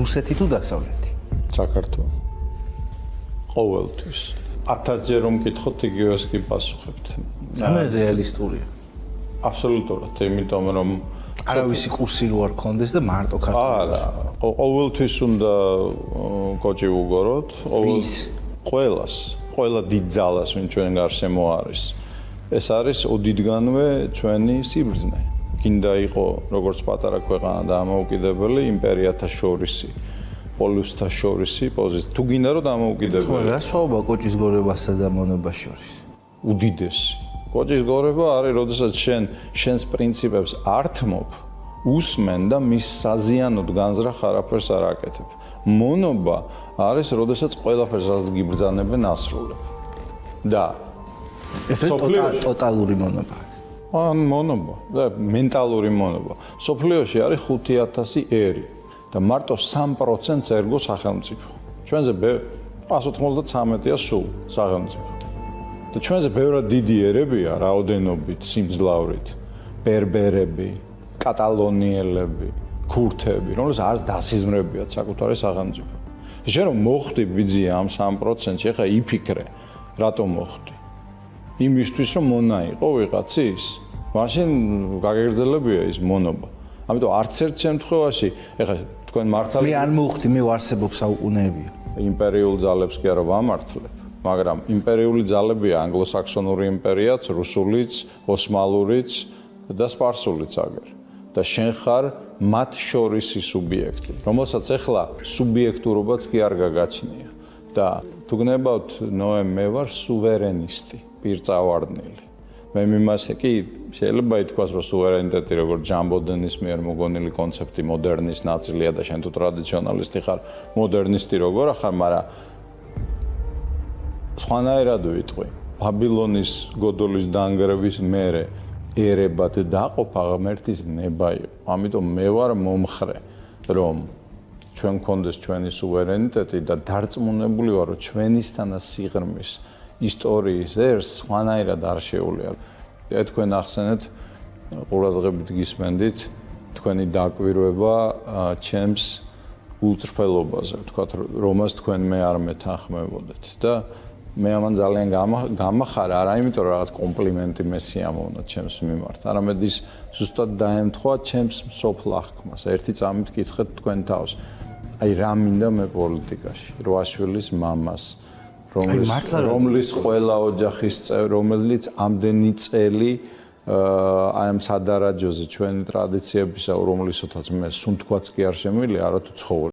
რუსეთი თუ დასავლეთი? საქართველო. ყოველთვის. 1000-ჯერ რომ მკითხოთ, იგივეს კი პასუხებთ. ძალიან რეალისტურია. აბსოლუტურად, იმიტომ რომ არავისი კურსი რო არ ქონდეს და მარტო ქართული. არა, ყოველთვის უნდა კოჭი უგოროთ, ყველას, ყველა დიდ ძალას, ვინ ჩვენ გარშემო არის. ეს არის ოდითგანვე ჩვენი სიბრძნე. გინდა იყო როგორც პატარა ქვეყანა და ამოუკიდებელი იმპერიათა შორისი, პოლუსთა შორისი პოზიცია. თუ გინდა რომ დამოუკიდებელი. რა სხვაობა კოჭის გორებასა და მონობას შორის? უდიდესი. კოჭის გორება არის, როდესაც შენს პრინციპებს ართმობ, უსმენ და მის საზიანოდ განზრახ არაფერს არ აკეთებ. მონობა არის, როდესაც ყველაფერს რაც გიბრძანებენ ასრულებ. და ეს ტოტალური მონობა. მონობა და მენტალური მონობა. სოფლიოში არის 5000 ერი და მარტო 3% ერგო სახელმწიფო. ჩვენზე 193-ია სულ სახელმწიფო. და ჩვენზე ბევრად დიდი ერებია რაოდენობით, სიმძლავრით. ბერბერები, კატალონიელები, ქურთები, რომელსაც არც დასიზმრებიათ საკუთარი სახელმწიფო. შენ რომ მოხდი ბიძია ამ 3%-ში, ახლა იფიქრე, რატომ მოხდი? იმისთვის რომ მონა იყო ვიღაცის, მაშინ გაგეგრძელებია ის მონობა. ამიტომ არც ერთ შემთხვევაში, ახლა თქვენ მართალი მე არ მოვხდი, მე ვარსებობ საუკუნეებია. იმპერიულ ძალებს კი არა ვამართლებ, მაგრამ იმპერიული ძალებია ანგლო-საქსონური იმპერიაც, რუსულიც, ოსმალურიც და სპარსულიც აგერ. და შენ ხარ მათ შორისი სუბიექტი, რომელსაც ახლა სუბიექტურობაც კი არ გაგაჩნია. და თუ გნებავთ, ნოე მე ვარ სუვერენისტი, პირწავარდნილი. მე მიმასე კი შეიძლება ითქვას, რომ სუვერენიტეტი როგორც ჯამბოდენის მიერ მოგონილი კონცეფტი მოდერნის ნაწილია და შენ თუ ტრადიციონალისტი ხარ, მოდერნისტი როგორ ხარ, მაგრამ სხვანაირად ვიტყვი. ბაბილონის გოდოლის დანგრევის მერე ერებად დაყოფა ღმერთის ნება იყო. ამიტომ მე ვარ მომხრე, რომ ჩვენ გქონდეს ჩვენი სუვერენიტეტი და დარწმუნებული ვარ, რომ ჩვენისთანა სიღრმის ისტორიის ერს სხვანაირად არ შეუძლია. თქვენ ახსენეთ, ყურადღებით გისმენდით, თქვენი დაკვირვება ჩემს ულწრფელობაზე, ვთქვათ, რომას თქვენ მე არ მეთანხმებოდეთ და მე ამან ძალიან გამახარა, არა იმიტომ რომ რაღაც კომპლიმენტი მე სიამოვნა ჩემს მიმართ, არამედ ის ზუსტად დაემთხვა ჩემს მსოფლ აღქმას. ერთი წამით კითხეთ თქვენ თავს. აი რა მინდა მე პოლიტიკაში, როაშვილის მამას, რომლის ყველა ოჯახის წევრი, რომელიც ამდენი წელი აი ამ სადარაჯოზე ჩვენი ტრადიციებისა, რომლისთვისაც მე სუნთქვაც კი არ შემიძლია, არათუ ცხოვრ